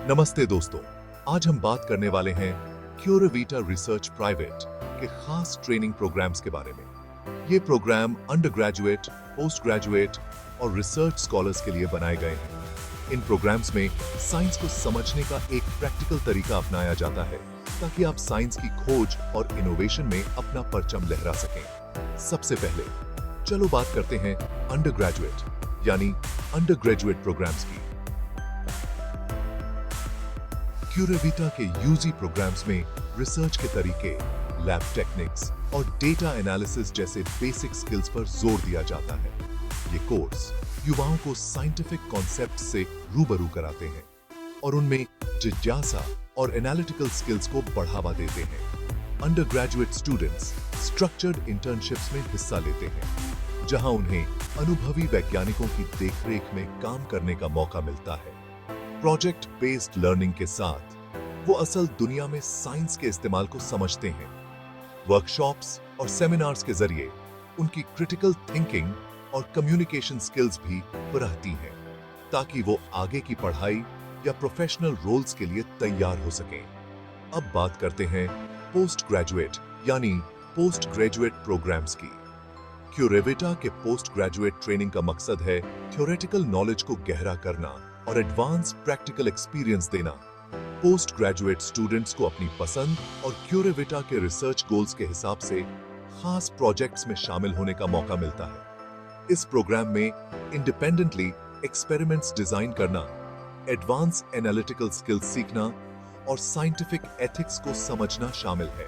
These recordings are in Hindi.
नमस्ते दोस्तों, आज हम बात करने वाले हैं क्यूरेविटा रिसर्च प्राइवेट के खास ट्रेनिंग प्रोग्राम्स के बारे में। ये programme undergraduate, postgraduate और रिसर्च स्कॉलर्स के लिए बनाए गए हैं। इन प्रोग्राम्स में साइंस को समझने का एक प्रैक्टिकल तरीका अपनाया जाता है ताकि आप साइंस की खोज और इनोवेशन में अपना परचम लहरा सकें। सबसे पहले चलो बात करते हैं अंडर ग्रेजुएट यानी अंडर ग्रेजुएट प्रोग्राम्स की। क्यूरेविटा के यूजी प्रोग्राम्स में रिसर्च के तरीके, लैब टेक्निक्स और डेटा एनालिसिस जैसे बेसिक स्किल्स पर जोर दिया जाता है। ये कोर्स युवाओं को साइंटिफिक कॉन्सेप्ट से रूबरू कराते हैं और उनमें जिज्ञासा और एनालिटिकल स्किल्स को बढ़ावा देते हैं। Under graduate students structured internships में हिस्सा लेते हैं, जहां उन्हें अनुभवी वैज्ञानिकों की देखरेख में काम करने का मौका मिलता है। प्रोजेक्ट बेस्ड लर्निंग के साथ वो असल दुनिया में साइंस के इस्तेमाल को समझते हैं। वर्कशॉप्स और सेमिनार्स के जरिए उनकी क्रिटिकल थिंकिंग और कम्युनिकेशन स्किल्स भी बढ़ती हैं, ताकि वो आगे की पढ़ाई या प्रोफेशनल रोल्स के लिए तैयार हो सकें। अब बात करते हैं पोस्ट ग्रेजुएट यानी पोस्ट ग्रेजुएट प्रोग्राम्स की। क्यूरेविटा के पोस्ट ग्रेजुएट ट्रेनिंग का मकसद है थ्योरेटिकल नॉलेज को गहरा करना और एडवांस प्रैक्टिकल एक्सपीरियंस देना। पोस्ट ग्रेजुएट स्टूडेंट्स को अपनी पसंद और क्यूरेविटा के रिसर्च गोल्स के हिसाब से खास प्रोजेक्ट्स में शामिल होने का मौका मिलता है। इस प्रोग्राम में इंडिपेंडेंटली एक्सपेरिमेंट्स डिजाइन करना, एडवांस एनालिटिकल स्किल्स सीखना और साइंटिफिक एथिक्स को समझना शामिल है।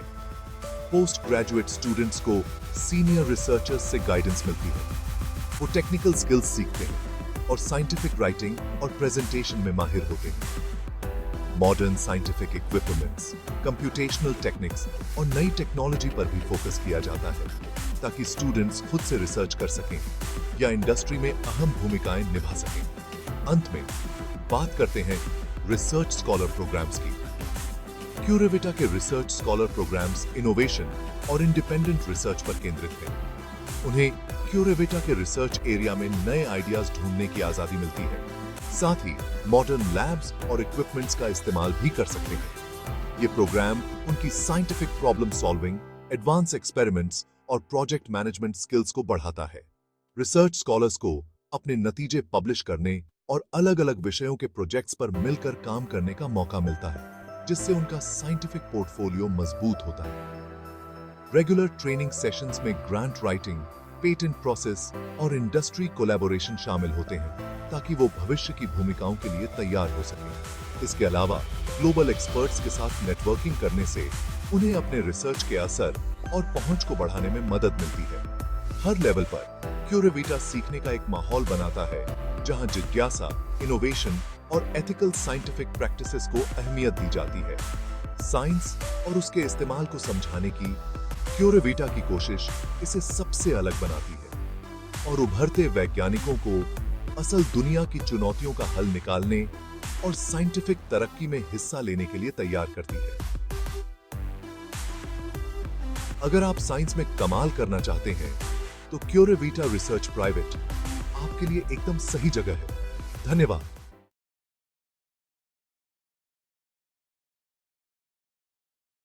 पोस्ट ग्रेजुएट स्टूडेंट्स को सीनियर रिसर्चर्स से गाइडेंस मिलती है। वो टेक्निकल स्किल्स सीखते हैं और साइंटिफिक राइटिंग और प्रेजेंटेशन में माहिर होते हैं। Modern scientific equipments, computational techniques और नई टेक्नोलॉजी पर भी फोकस किया जाता है, ताकि स्टूडेंट्स खुद से रिसर्च कर सकें या इंडस्ट्री में अहम भूमिकाएं निभा सकें। अंत में बात करते हैं रिसर्च स्कॉलर प्रोग्राम्स की। क्यूरेविटा के रिसर्च स्कॉलर प्रोग्राम्स इनोवेशन और इंडिपेंडेंट रिसर्च पर केंद्रित हैं। उन्हें क्यूरेविटा के रिसर्च एरिया में नए आइडियाज ढूंढने की आजादी मिलती है, साथ ही मॉडर्न लैब्स और इक्विपमेंट्स का इस्तेमाल भी कर सकते हैं। ये प्रोग्राम उनकी scientific problem solving, advance experiments और प्रोजेक्ट मैनेजमेंट स्किल्स को बढ़ाता है। रिसर्च स्कॉलर्स को अपने नतीजे पब्लिश करने और अलग-अलग विषयों के प्रोजेक्ट्स पर मिलकर काम करने का मौका मिलता है, जिससे उनका साइंटिफिक पोर्टफोलियो मजबूत होता है। रेगुलर ट्रेनिंग सेशंस में ग्रांट राइटिंग, पेटेंट प्रोसेस और इंडस्ट्री कोलैबोरेशन शामिल होते हैं, ताकि वो भविष्य की भूमिकाओं के लिए तैयार हो सकें। इसके अलावा ग्लोबल एक्सपर्ट्स के साथ नेटवर्किंग करने से उन्हें अपने रिसर्च के असर और पहुंच को बढ़ाने में मदद मिलती है। हर लेवल पर क्यूरेविटा सीखने का एक माहौल बनाता है, जहां जिज्ञासा, इनोवेशन और एथिकल साइंटिफिक प्रैक्टिसेस को अहमियत दी जाती है। साइंस और उसके इस्तेमाल को समझाने की क्यूरेविटा की कोशिश इसे सबसे अलग बनाती है और उभरते वैज्ञानिकों को असल दुनिया की चुनौतियों का हल निकालने और साइंटिफिक तरक्की में हिस्सा लेने के लिए तैयार करती है। अगर आप साइंस में कमाल करना चाहते हैं, तो क्यूरेविटा रिसर्च प्राइवेट आपके लिए एकदम सही जगह है। धन्यवाद।